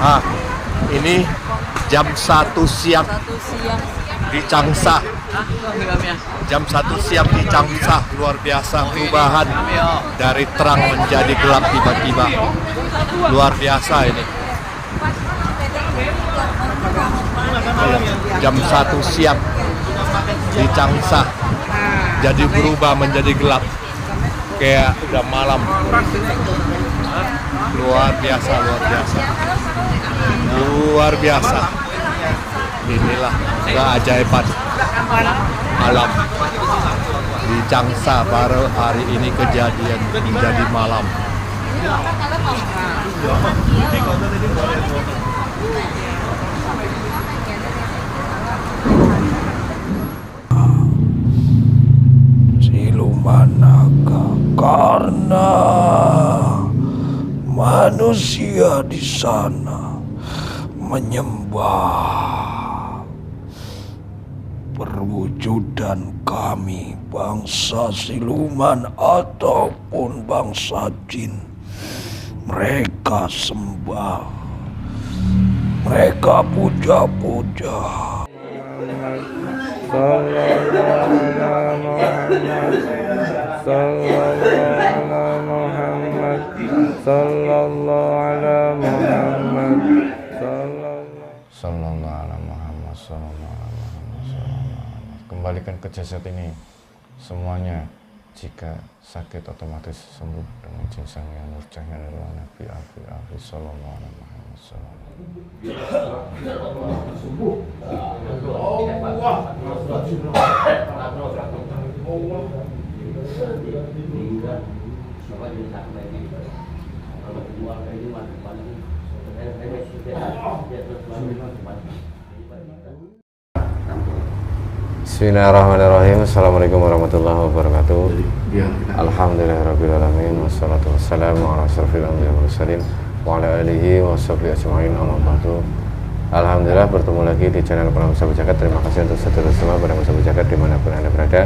Ah, ini jam 1 siang di Changsha. Jam 1 siang di Changsha, luar biasa perubahan dari terang menjadi gelap tiba-tiba. Luar biasa ini. Jam 1 siang di Changsha jadi berubah menjadi gelap. Kayak udah malam. Luar biasa, luar biasa. Luar biasa. Inilah keajaiban alam di Changsha. Baru hari ini kejadian menjadi malam. Siluman naga karena manusia di sana menyembah perwujudan kami, bangsa siluman ataupun bangsa jin. Mereka sembah, mereka puja-puja. Kembalikan ke jasad ini semuanya. Jika sakit otomatis sembuh dengan ginseng yang nurjahnya adalah Nabi Abi Sallallahu Alaihi Wasallam. Bismillahirrahmanirrahim. Assalamualaikum warahmatullahi wabarakatuh. Alhamdulillahirrabbilalamin. Wassalatu wassalamu ala asyrafil anbiya'i wal mursalin wa ala alihi wa sahbihi ajma'in, amma ba'du. Alhamdulillah bertemu lagi di channel Para Sahabat Jagat. Terima kasih untuk saudara semua Para Sahabat Jagat dimanapun Anda berada.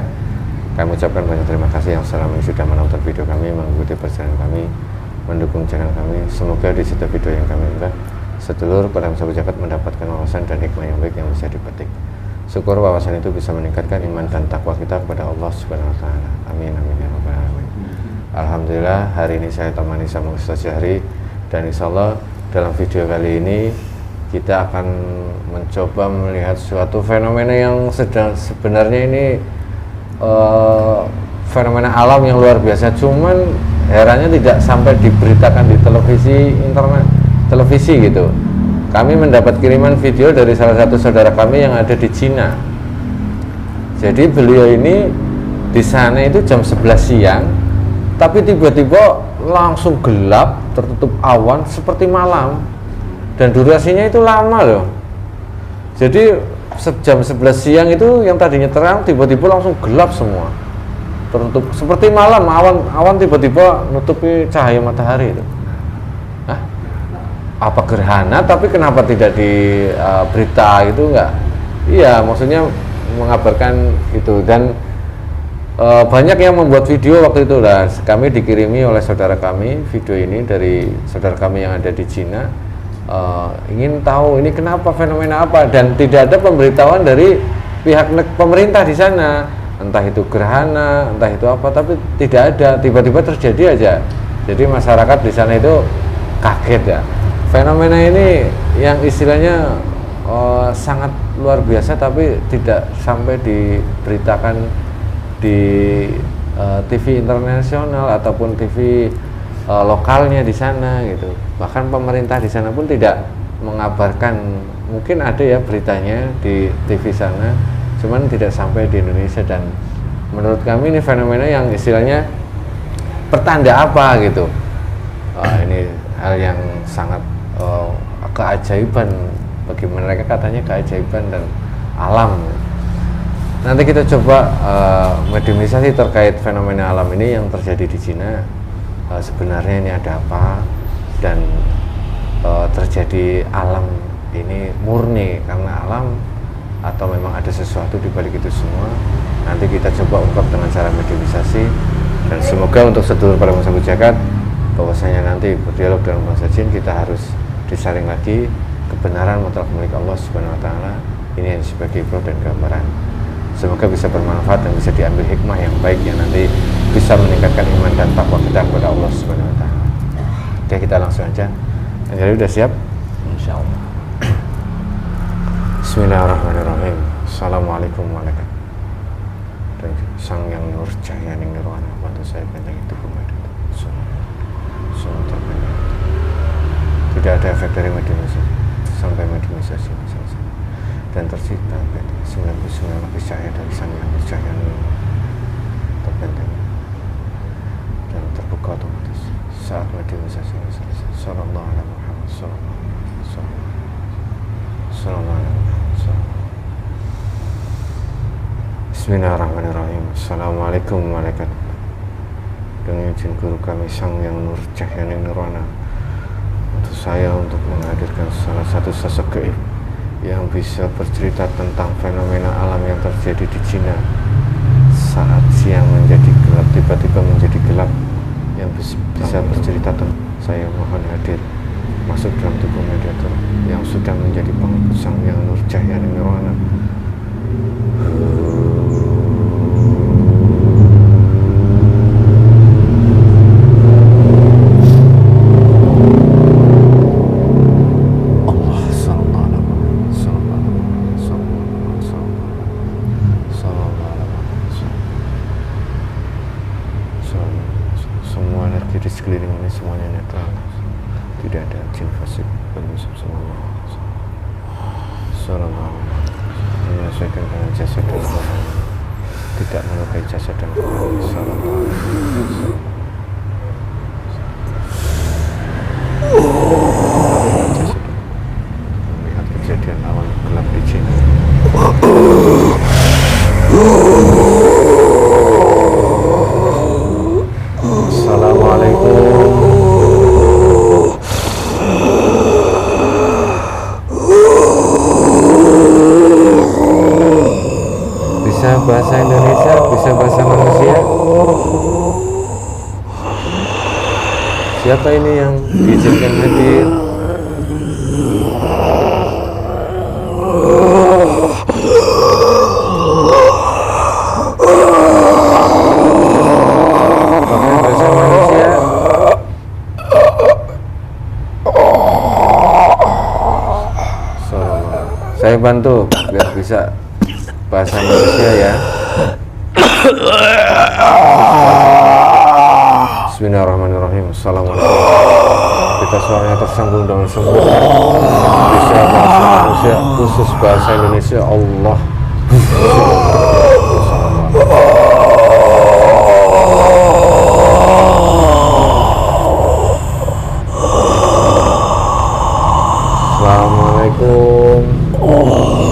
Kami ucapkan banyak terima kasih yang selama ini sudah menonton video kami, mengikuti perjalanan kami, mendukung channel kami. Semoga di setiap video yang kami unggah, sedulur Para Sahabat Jagat mendapatkan wawasan dan hikmah yang baik yang bisa dipetik. Syukur wawasan itu bisa meningkatkan iman dan takwa kita kepada Allah Subhanahu wa taala. Amin amin ya rabbal alamin. Alhamdulillah, hari ini saya temani sama Ustaz Jahri, dan insyaallah dalam video kali ini kita akan mencoba melihat suatu fenomena yang sedang sebenarnya ini fenomena alam yang luar biasa, cuman herannya tidak sampai diberitakan di televisi, internet, televisi gitu. Kami mendapat kiriman video dari salah satu saudara kami yang ada di Cina. Jadi beliau ini di sana itu jam 11 siang, tapi tiba-tiba langsung gelap, tertutup awan seperti malam, dan durasinya itu lama loh. Jadi jam 11 siang itu yang tadinya terang tiba-tiba langsung gelap semua, tertutup seperti malam, awan tiba-tiba nutupi cahaya matahari itu. Apa gerhana, tapi kenapa tidak di berita gitu, enggak? Iya, maksudnya mengabarkan itu. Dan banyak yang membuat video waktu itu lah. Kami dikirimi oleh saudara kami video ini dari saudara kami yang ada di Cina, ingin tahu ini kenapa, fenomena apa, dan tidak ada pemberitahuan dari pihak pemerintah di sana, entah itu gerhana, entah itu apa, tapi tidak ada, tiba-tiba terjadi aja. Jadi masyarakat di sana itu kaget ya. Fenomena ini yang istilahnya sangat luar biasa, tapi tidak sampai diberitakan di TV internasional ataupun TV lokalnya di sana gitu. Bahkan pemerintah di sana pun tidak mengabarkan. Mungkin ada ya beritanya di TV sana, cuman tidak sampai di Indonesia. Dan menurut kami ini fenomena yang istilahnya pertanda apa gitu. Ini hal yang sangat keajaiban bagi mereka, katanya keajaiban dan alam. Nanti kita coba mendefinisi terkait fenomena alam ini yang terjadi di Cina. Sebenarnya ini ada apa, dan terjadi alam ini murni karena alam atau memang ada sesuatu di balik itu semua. Nanti kita coba ungkap dengan cara mediumisasi, dan semoga untuk sedulur para sahabat jagat bahwasanya nanti berdialog dengan bangsa jin kita harus disaring lagi kebenaran mutlak milik Allah Subhanahu wa taala. Ini hanya sebagai pro dan gambaran. Semoga bisa bermanfaat dan bisa diambil hikmah yang baik yang nanti bisa meningkatkan iman dan takwa kita kepada Allah Subhanahu wa taala. Oke, kita langsung aja. Jadi udah siap? Insyaallah. Bismillahirrahmanirrahim. Assalamualaikum warahmatullahi wabarakatuh. Dan sang yang nur cahaya ning nirwana bantu saya panjang itu kembali. Tidak ada efek dari mediumisasi sampai mediumisasi selesai dan tersita 99 lapis cahaya dari sang yang nur cahaya terbentuk dan terbuka otomatis saat mediumisasi selesai. Sallallahu alaihi Muhammad sallallahu alaihi wasallam. Sallallahu alaihi wasallam. Bismillahirrahmanirrahim. Assalamualaikum warahmatullahi wabarakatuh. Dengan izin guru kami sang yang nur cahaya nirwana, untuk saya untuk menghadirkan salah satu sosok gaib yang bisa bercerita tentang fenomena alam yang terjadi di Cina saat siang menjadi gelap tiba-tiba menjadi gelap, yang bisa bercerita tentang saya mohon hadir masuk dalam tubuh mediator yang sudah menjadi pengikut sang yang nur cahaya nirwana. Semua energi di sekeliling ini semuanya netral, tidak ada jin fasik penyusup semuanya. Sallallahu menyesuaikan dengan jasad dan rohani, tidak melukai jasad dan rohani. Sallallahu melihat kejadian awan gelap di Cina. Assalamualaikum. Bisa bahasa Indonesia, bisa bahasa manusia. Siapa ini yang diizinkan hadir? Bahasa manusia. Saya bantu biar bisa bahasa manusia ya. Bismillahirrahmanirrahim. Assalamualaikum. Kita suaranya tersambung dengan sempurna. Bisa bahasa manusia khusus bahasa Indonesia. Allah. Assalamualaikum.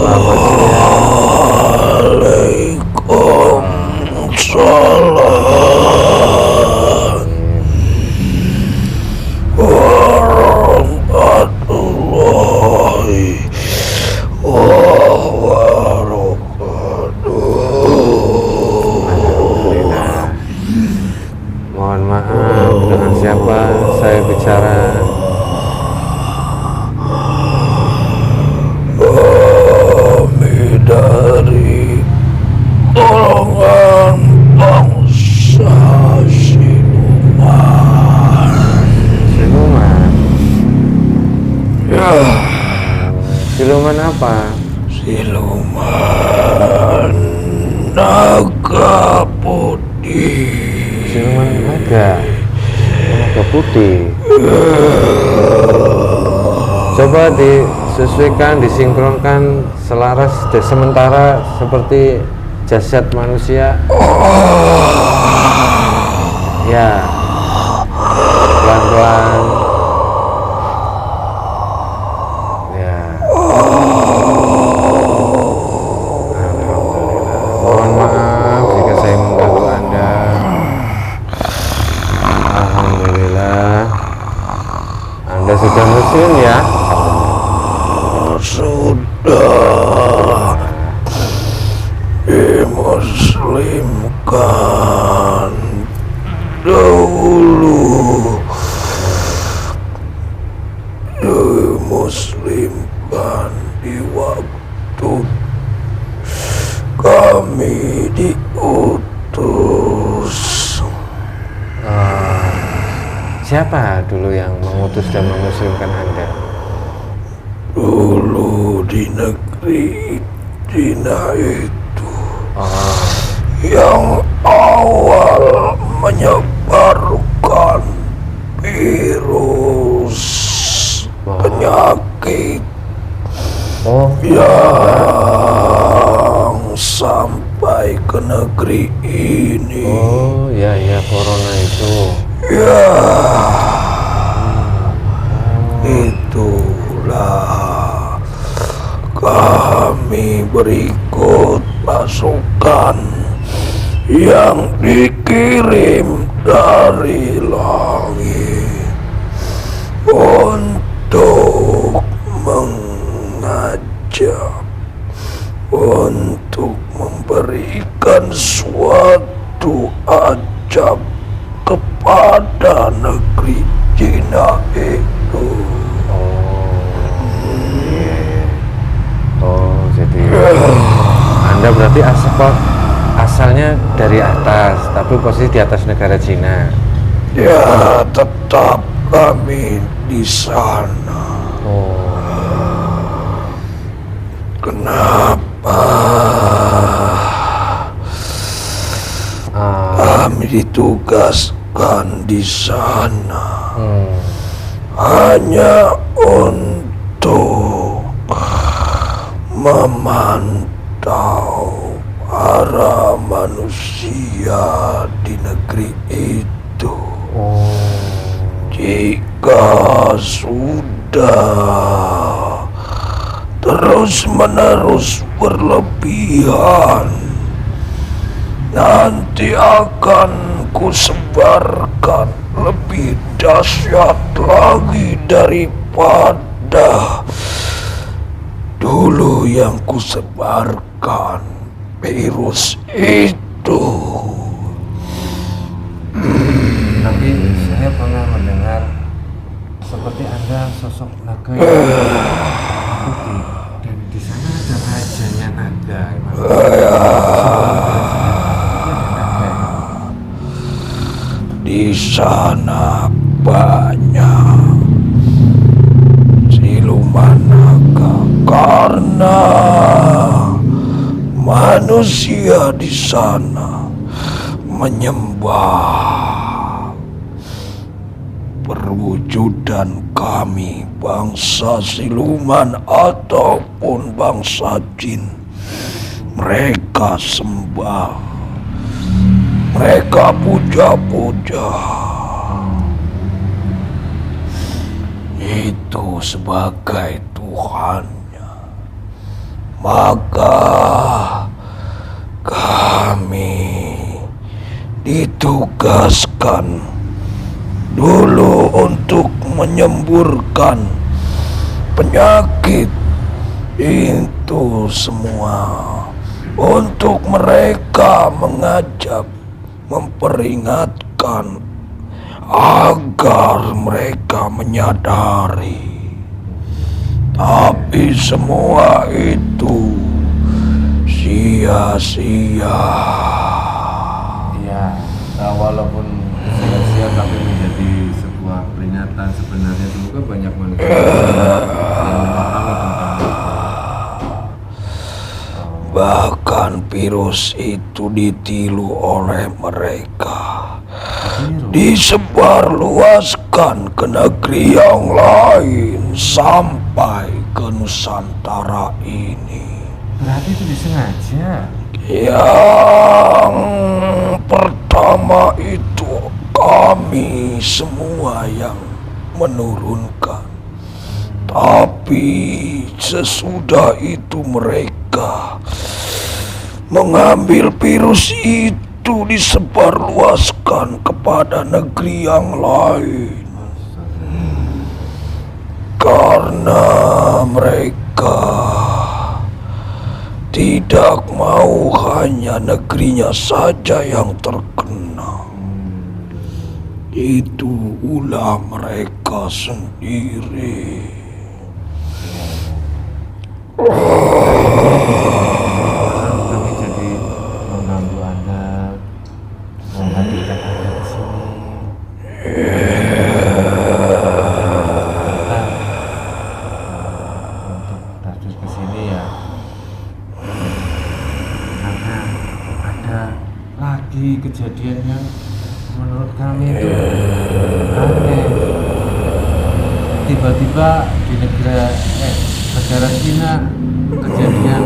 Selamat siang. Waalaikumsalam warahmatullahi wabarakatuh. Alhamdulillah. Mohon maaf, dengan siapa saya bicara? Kami dari golongan bangsa siluman. Siluman. Ya, Siluman apa? siluman naga putih. Siluman naga. Naga putih. Coba disesuaikan, disinkronkan selaras sementara seperti jasad manusia. Ya, pelan-pelan. Ya. Alhamdulillah. Mohon maaf jika saya mengganggu Anda. Alhamdulillah. Anda sudah muslim ya? Sudah dimuslimkan dahulu. muslim kan di waktu kami diutus. Siapa dulu yang mengutus dan memuslimkan Anda? Dulu di negeri Cina itu yang awal menyebarkan virus penyakit yang sampai ke negeri ini. Oh ya corona itu. Ya, itulah kami berikut pasukan yang dikirim dari langit untuk mengajak, untuk memberikan suatu ajab kepada negeri Cina itu. Jadi Anda berarti asalnya dari atas, tapi posisi di atas negara Cina. Ya, tetap kami di sana. Kenapa kami ditugaskan di sana? Hanya untuk memantau para manusia di negeri itu. Jika sudah terus-menerus berlebihan, nanti akan kusebarkan lebih dahsyat lagi daripada dulu yang kusebarkan virus itu. Tapi saya pernah mendengar seperti Anda sosok naga yang putih, dan di sana ada rajanya naga. Di sana banyak siluman naga karena manusia di sana menyembah perwujudan kami, bangsa siluman ataupun bangsa jin. Mereka sembah, mereka puja-puja. Itu sebagai Tuhannya. Maka kami ditugaskan dulu untuk menyemburkan penyakit itu semua, untuk mereka mengajak, memperingatkan agar mereka menyadari. Tapi semua itu sia-sia. Ya, walaupun sia-sia tapi menjadi sebuah peringatan. Sebenarnya dulu kan banyak manusia yang memahami tentang itu. Bahkan virus itu ditiru oleh mereka, disebarluaskan ke negeri yang lain sampai ke Nusantara ini. Berarti itu disengaja. Yang pertama itu kami semua yang menurunkan, tapi sesudah itu mereka mengambil virus itu, disebarluaskan kepada negeri yang lain. Karena mereka tidak mau hanya negerinya saja yang terkena. Itu ulah mereka sendiri. Kami jadi mengganggu Anda, menghadirkan Anda ke sini. Untuk Datus ke sini ya, karena ada lagi kejadian yang menurut kami itu aneh. Tiba-tiba di negara Cina kejadian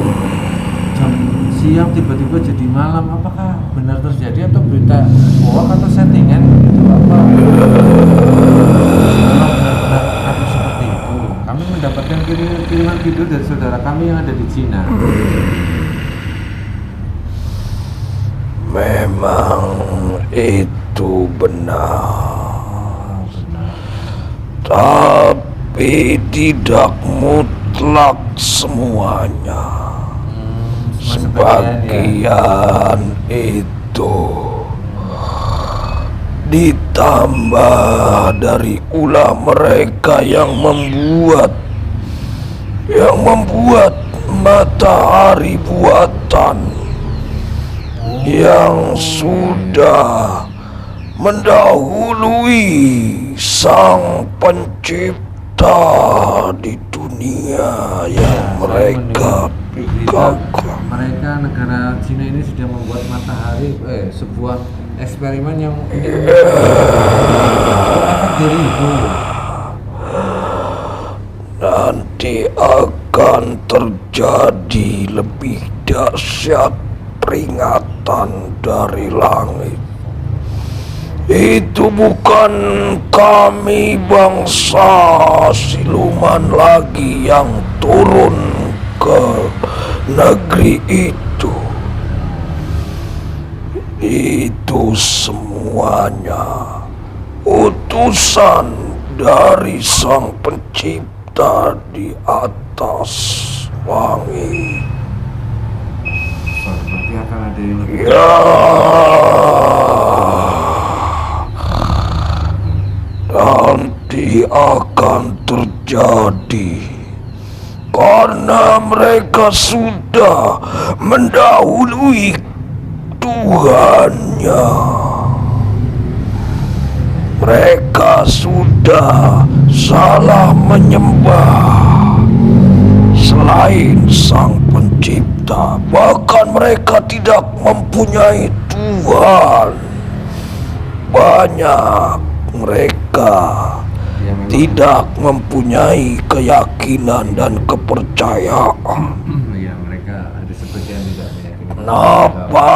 jam siang tiba-tiba jadi malam. Apakah benar terjadi atau berita hoax atau settingan itu apa? Kalau benar-benar ada seperti itu, kami mendapatkan kiriman video dari saudara kami yang ada di Cina. Memang itu benar. Tapi tidak mutlak semuanya. Sebagian itu ditambah dari ulah mereka yang membuat matahari buatan yang sudah mendahului sang pencipta di dunia yang mereka gagah. Mereka negara Cina ini sudah membuat matahari sebuah eksperimen yang efek dari itu. Nanti akan terjadi lebih dahsyat peringatan dari langit. Itu bukan kami bangsa siluman lagi yang turun ke negeri itu. Itu semuanya utusan dari sang pencipta di atas langit. Berarti akan ada yang lebih Ya, nanti akan terjadi karena mereka sudah mendahului Tuhannya. Mereka sudah salah menyembah selain sang pencipta. Bahkan mereka tidak mempunyai Tuhan. Banyak mereka tidak mempunyai keyakinan dan kepercayaan. ya, mereka ada sebagian tidak meyakini. Kenapa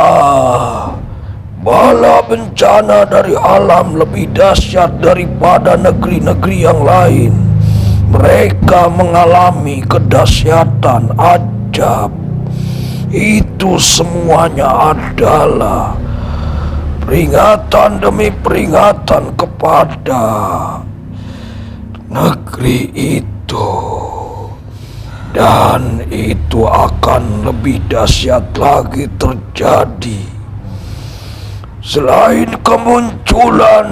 bala bencana dari alam lebih dahsyat daripada negeri-negeri yang lain? Mereka mengalami kedahsyatan ajab. Itu semuanya adalah peringatan demi peringatan kepada negeri itu. Dan itu akan lebih dahsyat lagi terjadi. Selain kemunculan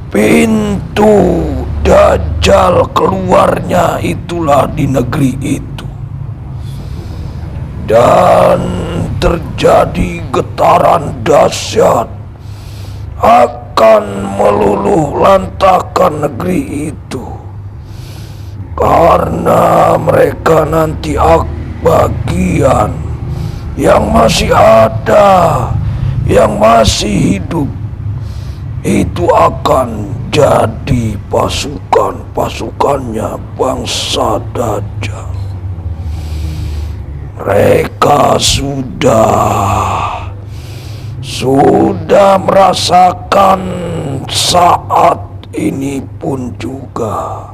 pintu Dajjal keluarnya itulah di negeri itu. Dan terjadi getaran dahsyat akan meluluh lantakan negeri itu. Karena mereka nanti bagian yang masih ada, yang masih hidup, itu akan jadi pasukannya bangsa Dajjal. Mereka sudah merasakan saat ini pun juga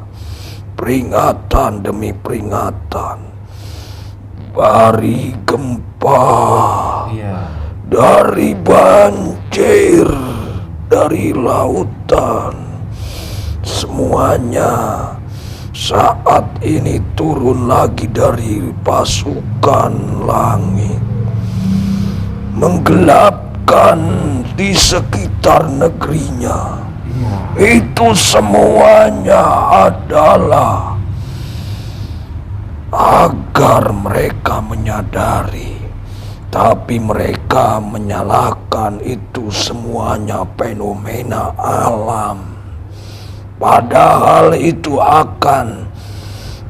peringatan demi peringatan dari gempa, dari banjir, dari lautan. Semuanya saat ini turun lagi dari pasukan langit, menggelapkan di sekitar negerinya. Itu semuanya adalah agar mereka menyadari, tapi mereka menyalahkan itu semuanya fenomena alam. Padahal itu akan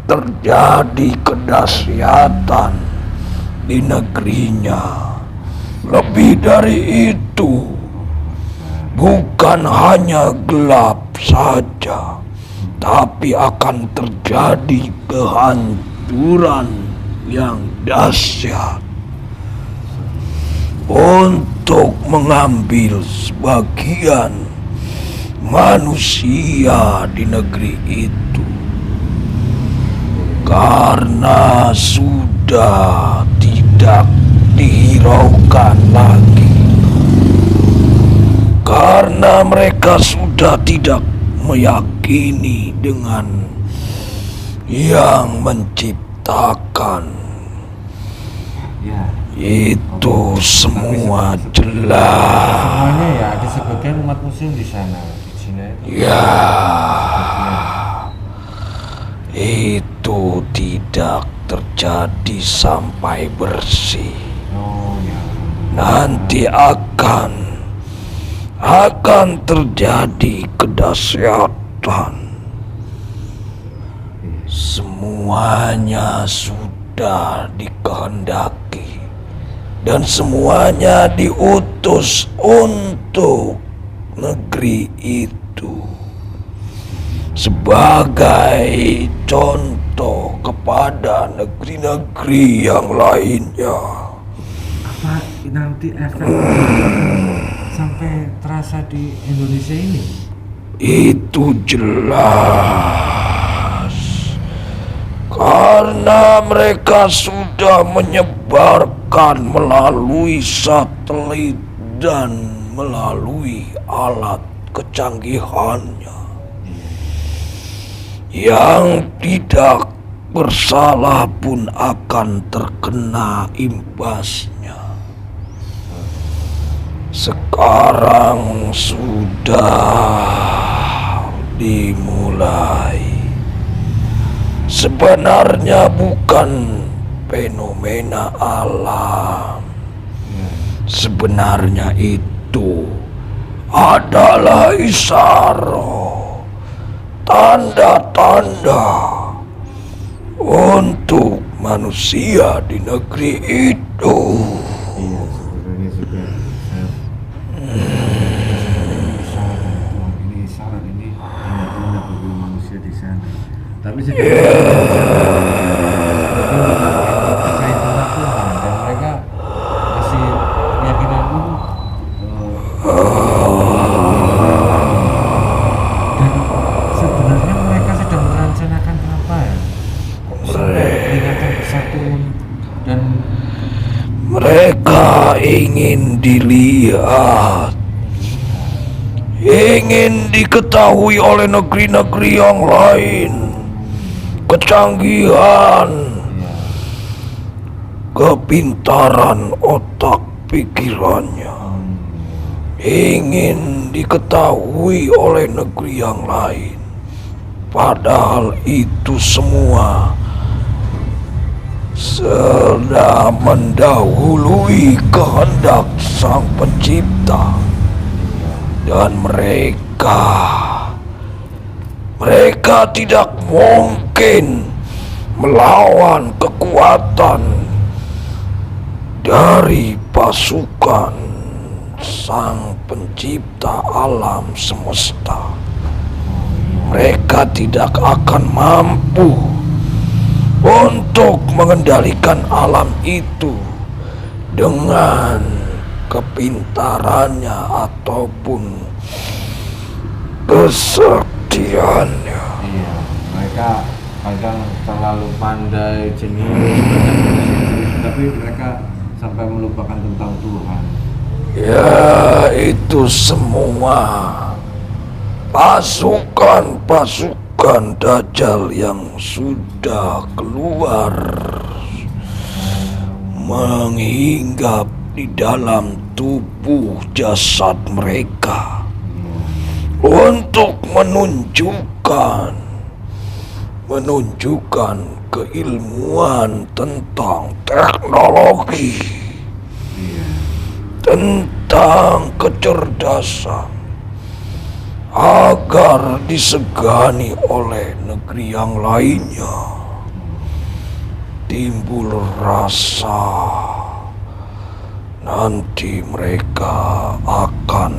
terjadi kedahsyatan di negerinya. Lebih dari itu, bukan hanya gelap saja, tapi akan terjadi kehancuran yang dahsyat. Untuk mengambil sebagian manusia di negeri itu, karena sudah tidak dihiraukan lagi, karena mereka sudah tidak meyakini dengan yang menciptakan. Itu semua jelas. Semuanya ya, ada sebagian umat muslim di sana, di Cina itu. Ya, itu tidak terjadi sampai bersih. Oh ya. Nanti akan terjadi kedahsyatan. Semuanya sudah dikehendaki dan semuanya diutus untuk negeri itu sebagai contoh kepada negeri-negeri yang lainnya. Apa nanti efek sampai terasa di Indonesia ini? Itu jelas. Karena mereka sudah menyebarkan melalui satelit dan melalui alat kecanggihannya. Yang tidak bersalah pun akan terkena imbasnya. Sekarang sudah dimulai. Sebenarnya bukan fenomena alam. Sebenarnya itu adalah isyarat, tanda-tanda untuk manusia di negeri itu. Iya, sebenarnya juga ini isyarat, ini tanda-tanda bagi manusia di sana. Tapi percaya pada Tuhan dan mereka masih keyakinan itu dan sebenarnya mereka sedang merencanakan apa ya? Sampai peringatan persatuan dan mereka ingin dilihat, ingin diketahui oleh negeri-negeri yang lain. Kecanggihan, kepintaran otak pikirannya ingin diketahui oleh negeri yang lain. Padahal itu semua sudah mendahului kehendak Sang Pencipta. Dan mereka tidak mungkin melawan kekuatan dari pasukan Sang Pencipta alam semesta. Mereka tidak akan mampu untuk mengendalikan alam itu dengan kepintarannya ataupun kesaktiannya. iya, mereka kadang terlalu pandai, jenius, tapi mereka sampai melupakan tentang Tuhan. Ya, itu semua pasukan Dajjal yang sudah keluar menghinggap di dalam tubuh jasad mereka untuk menunjukkan menunjukkan keilmuan tentang teknologi, tentang kecerdasan, agar disegani oleh negeri yang lainnya. Timbul rasa nanti mereka akan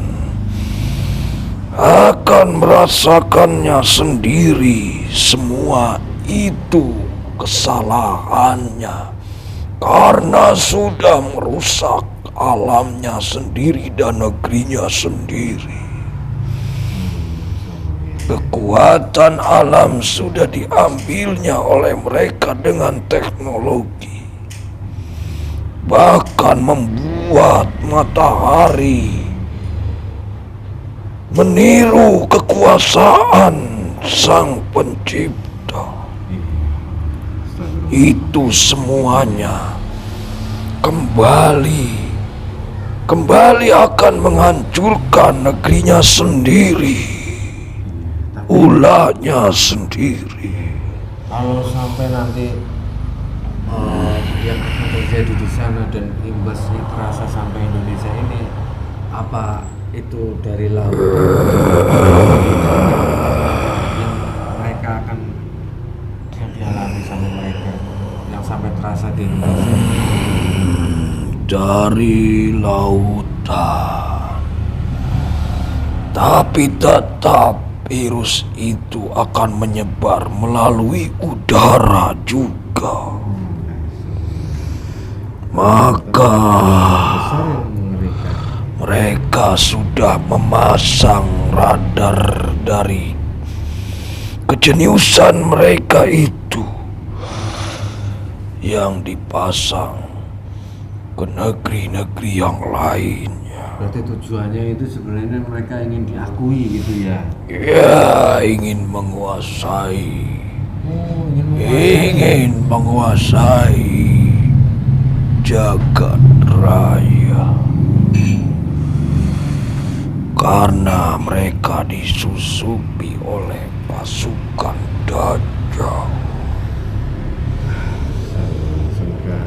merasakannya sendiri. Semua itu kesalahannya karena sudah merusak alamnya sendiri dan negerinya sendiri. Kekuatan alam sudah diambilnya oleh mereka dengan teknologi. Bahkan membuat matahari meniru kekuasaan Sang Pencipta. Itu semuanya kembali akan menghancurkan negerinya sendiri, ulahnya sendiri. Kalau sampai nanti yang akan terjadi di sana dan imbasnya terasa sampai Indonesia ini, apa itu dari laut yang mereka akan yang dialami sama mereka yang sampai terasa di Indonesia? Dari lautan, tapi tetap virus itu akan menyebar melalui udara juga. Maka mereka sudah memasang radar dari kejeniusan mereka itu yang dipasang ke negeri-negeri yang lainnya. Berarti tujuannya itu sebenarnya mereka ingin diakui gitu ya? Ya, ingin menguasai. Ingin menguasai jagat raya. Karena mereka disusupi oleh pasukan Dajjal.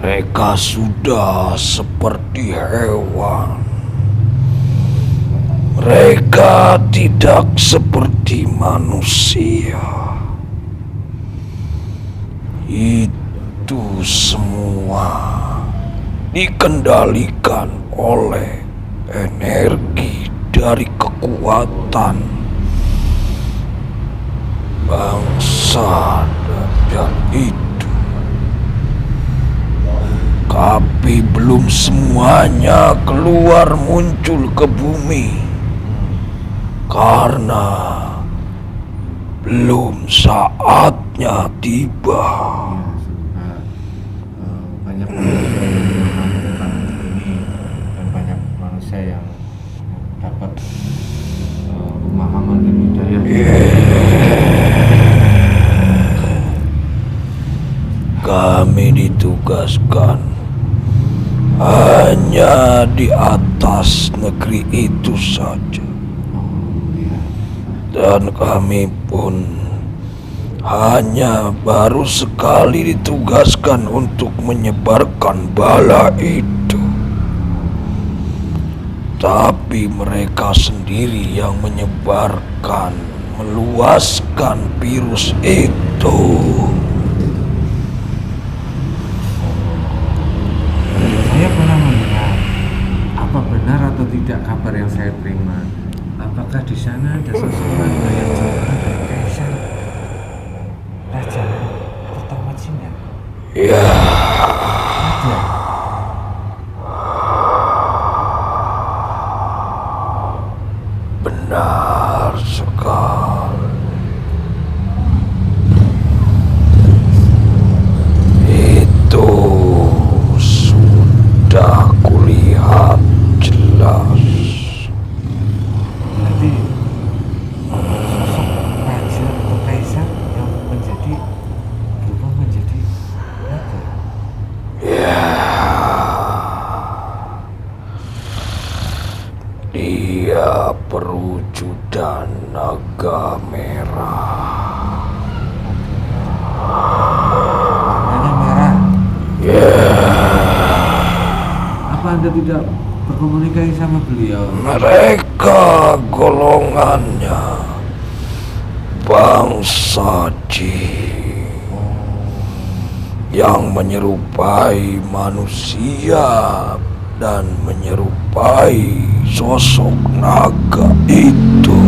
Mereka sudah seperti hewan. Mereka tidak seperti manusia. Itu semua dikendalikan oleh energi dari kekuatan bangsa Dajjal itu. Tapi belum semuanya keluar muncul ke bumi karena belum saatnya tiba. Banyak manusia yang memahami tentang ini dan banyak manusia yang dapat pemahaman dan hidayah. Kami ditugaskan hanya di atas negeri itu saja. Dan kami pun hanya baru sekali ditugaskan untuk menyebarkan bala itu. Tapi mereka sendiri yang menyebarkan, meluaskan virus itu. Saya pernah mendengar, apa benar atau tidak kabar yang saya terima? Apakah di sana ada seseorang yang jauh dari Kaisar Raja pertama Cina? Ya, Ada. benar sekali. Itu sudah kulihat jelas. Berarti sosok raja atau kaisar yang berubah menjadi naga. tidak berkomunikasi sama beliau? Mereka golongannya bangsa jin yang menyerupai manusia dan menyerupai sosok naga itu.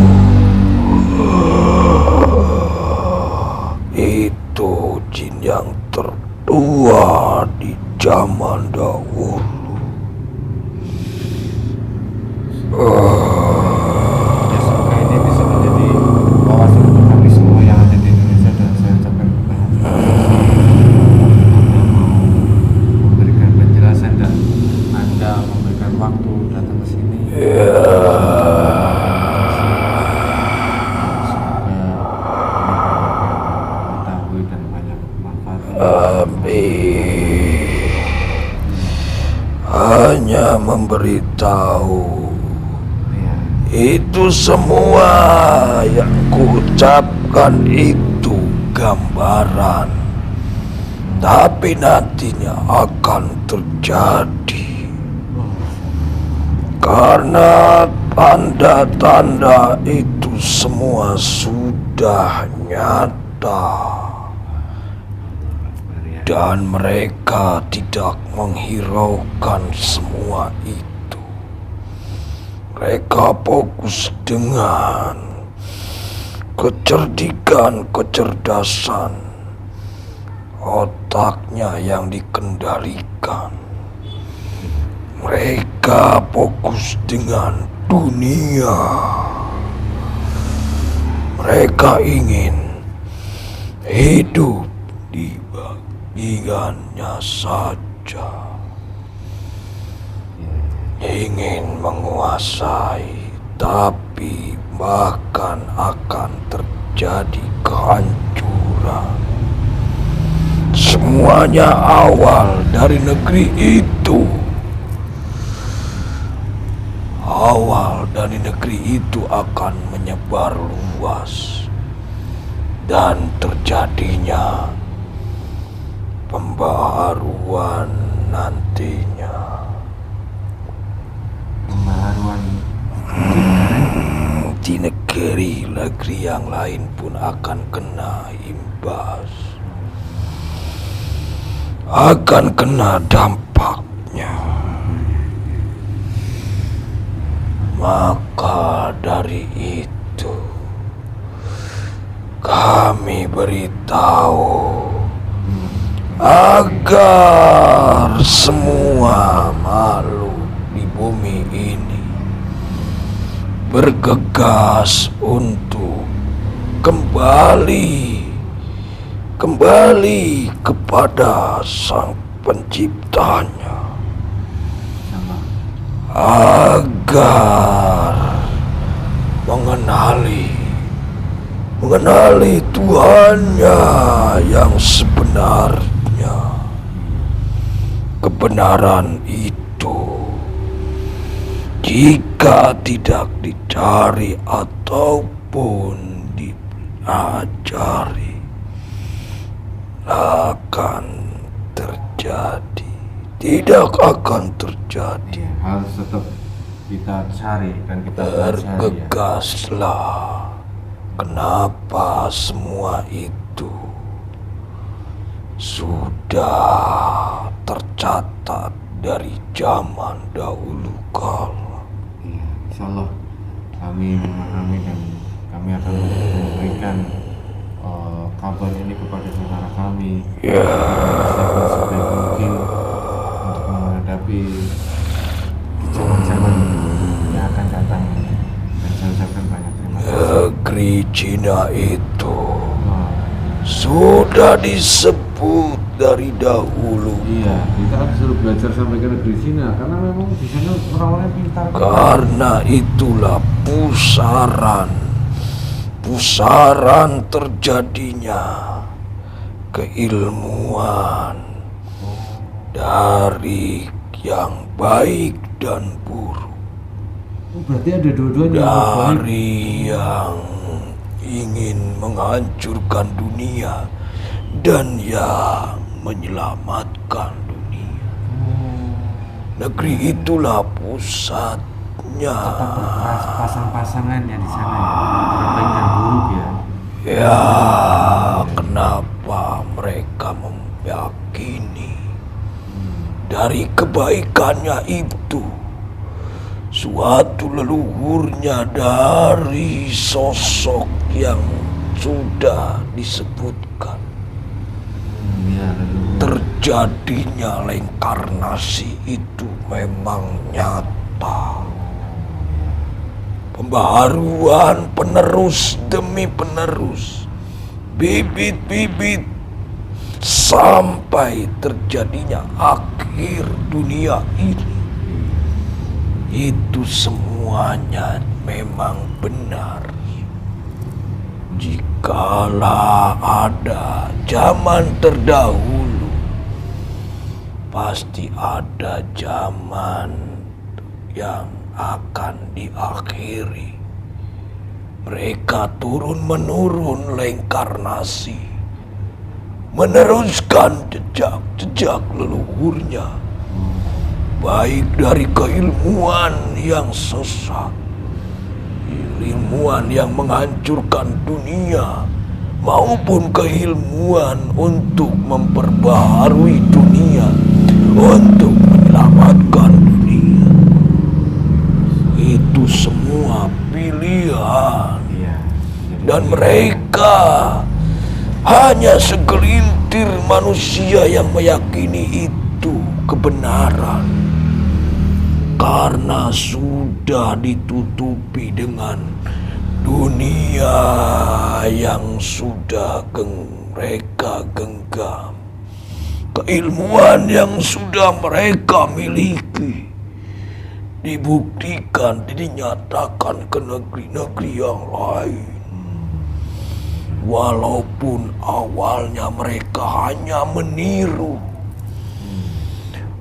Itu jin yang tertua di zaman dahulu. Ya, semoga ini bisa menjadi wawasan untuk kami semua yang ada di Indonesia, dan saya ucapkan memberikan penjelasan dan Anda memberikan waktu datang ke sini. Mengetahui dan banyak manfaat. Hanya memberitahu Ya. itu semua yang kuucapkan itu gambaran, tapi nantinya akan terjadi karena tanda-tanda itu semua sudah nyata. Dan mereka tidak menghiraukan semua itu. Mereka fokus dengan kecerdasan otaknya yang dikendalikan. Mereka fokus dengan dunia. Mereka ingin hidup di bagiannya saja, ingin menguasai, tapi bahkan akan terjadi kehancuran. Semuanya awal dari negeri itu. Awal dari negeri itu akan menyebar luas dan terjadinya pembaharuan nantinya. Pembaharuan Di negeri yang lain pun akan kena imbas, akan kena dampaknya. Maka dari itu kami beritahu agar semua makhluk di bumi ini bergegas untuk kembali kepada Sang Penciptanya, agar mengenali Tuhannya yang sebenarnya. Kebenaran itu jika tidak dicari ataupun diajari akan terjadi, tidak akan terjadi. harus tetap kita cari dan kita pelajari, ya. Bergegaslah. Kenapa semua itu sudah tercatat dari zaman dahulu kala. Iya, insya Allah kami memahami dan kami akan memberikan kabar ini kepada saudara kami. Sebaik mungkin untuk menghadapi zaman-zaman yang akan datang. Dan saya ucapkan banyak terima kasih. Negeri Cina itu sudah disebut dari dahulu. Iya, kita kan disuruh belajar sampai ke negeri Cina karena memang di sana orang-orangnya pintar. Karena itulah pusaran terjadinya keilmuan dari yang baik dan buruk. Oh, berarti ada dua-duanya. Dari yang ingin menghancurkan dunia dan yang menyelamatkan dunia. Negeri itulah pusatnya. Pasang-pasangannya di sana ya, antara baik dan buruk ya. Ya, kenapa mereka meyakini dari kebaikannya itu suatu leluhurnya dari sosok yang sudah disebutkan. Ya, leluhur. Terjadinya reinkarnasi itu memang nyata. Pembaharuan penerus demi penerus, bibit-bibit, sampai terjadinya akhir dunia ini. Itu semuanya memang benar. Jikalau ada zaman terdahulu, pasti ada zaman yang akan diakhiri. Mereka turun-menurun reinkarnasi, meneruskan jejak-jejak leluhurnya, baik dari keilmuan yang sesat, keilmuan yang menghancurkan dunia, maupun keilmuan untuk memperbaharui dunia, untuk menyelamatkan dunia. Itu semua pilihan. Iya. Dan mereka hanya segelintir manusia yang meyakini itu kebenaran, karena sudah ditutupi dengan dunia yang sudah mereka genggam, keilmuan yang sudah mereka miliki, dibuktikan, dinyatakan ke negeri-negeri yang lain. Walaupun awalnya mereka hanya meniru,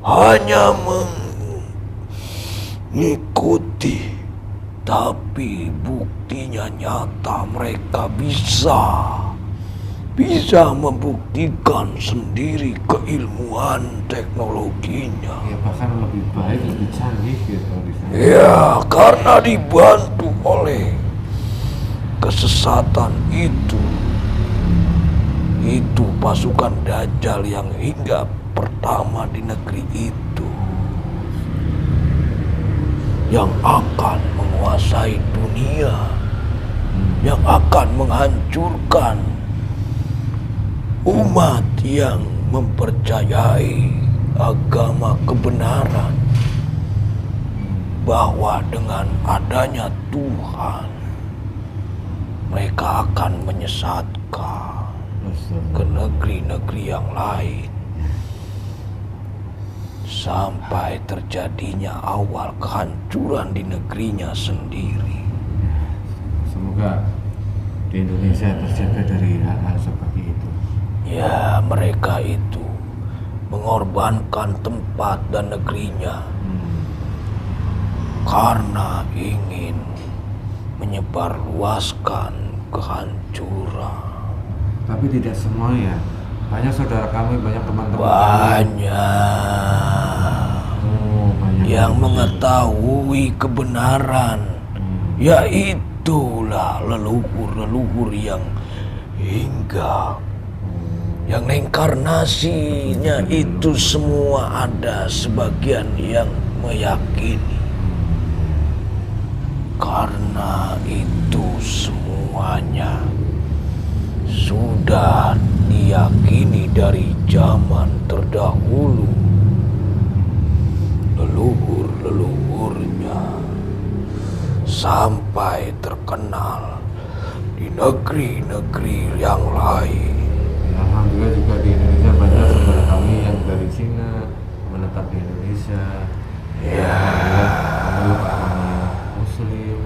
hanya mengikuti, tapi buktinya nyata mereka bisa membuktikan sendiri keilmuan teknologinya. Ya, bahkan lebih baik, lebih canggih gitu di sana. Ya, karena dibantu oleh kesesatan itu pasukan Dajjal yang hingga pertama di negeri itu, yang akan menguasai dunia, yang akan menghancurkan umat yang mempercayai agama kebenaran, bahwa dengan adanya Tuhan mereka akan menyesatkan ke negeri-negeri yang lain, sampai terjadinya awal kehancuran di negerinya sendiri. Semoga di Indonesia terjaga dari hal-hal seperti itu. Ya, mereka itu mengorbankan tempat dan negerinya karena ingin menyebarluaskan kehancuran. Tapi tidak semua ya. Banyak saudara kami, banyak teman-teman Banyak banyak yang mengetahui kebenaran, yaitulah leluhur-leluhur yang hingga yang reinkarnasinya itu semua ada sebagian yang meyakini. Karena itu semuanya sudah diyakini dari zaman terdahulu. Leluhur-leluhurnya sampai terkenal di negeri-negeri yang lain. Alhamdulillah juga di Indonesia banyak saudara kami yang dari Cina menetap di Indonesia. Ya, Muslim.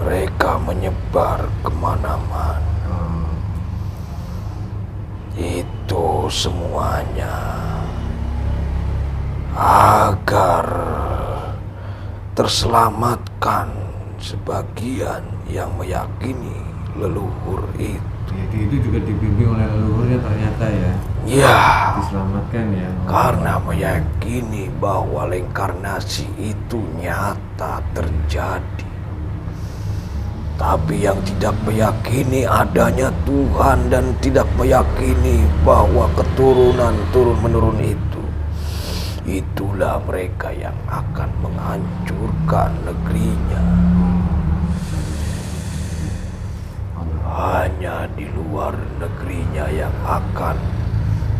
mereka menyebar kemana-mana. Itu semuanya agar terselamatkan sebagian yang meyakini leluhur itu. Jadi itu juga dibimbing oleh leluhurnya ternyata ya. Ya, diselamatkan ya. karena meyakini bahwa reinkarnasi itu nyata terjadi. Tapi yang tidak meyakini adanya Tuhan dan tidak meyakini bahwa keturunan turun-menurun itu, itulah mereka yang akan menghancurkan negerinya. Hanya di luar negerinya yang akan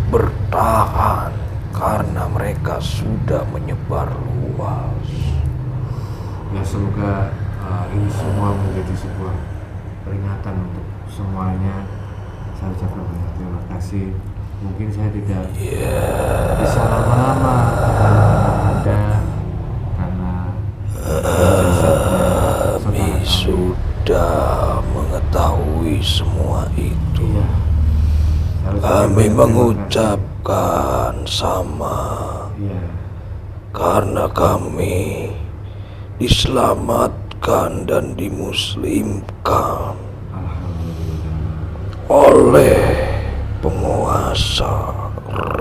bertahan karena mereka sudah menyebar luas. Ya semoga ini semua menjadi sebuah peringatan untuk semuanya. Saya ucapkan banyak terima kasih. Mungkin saya tidak bisa lama-lama ada karena Kami sudah mengetahui semua itu. Iya. Kami mengucapkan sama Iya. karena kami diselamatkan dan dimuslimkan oleh penguasa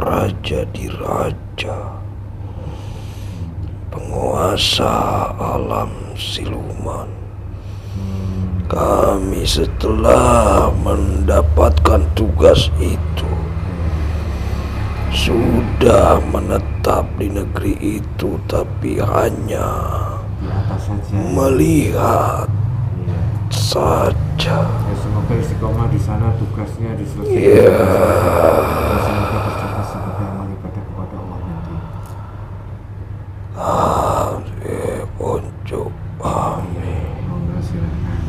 raja di raja, penguasa alam siluman. Kami setelah mendapatkan tugas itu sudah menetap di negeri itu, tapi hanya Di atas saja. melihat Iya. saja. Ya, semoga istiqomah di sana tugasnya diselesaikan. Iya. Dan semoga tercatat sebagai amal ibadah kepada Allah nanti. Unjuk amin. Monggo silakan.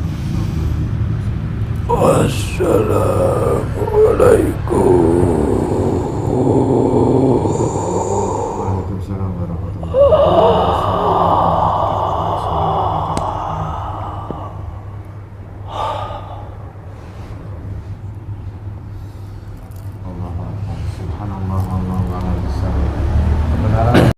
Wassalamualaikum. Waalaikumsalam warahmatullahi wabarakatuh. Allahu Akbar. Subhanallah wallahu a'lam bishawab. Kebenaran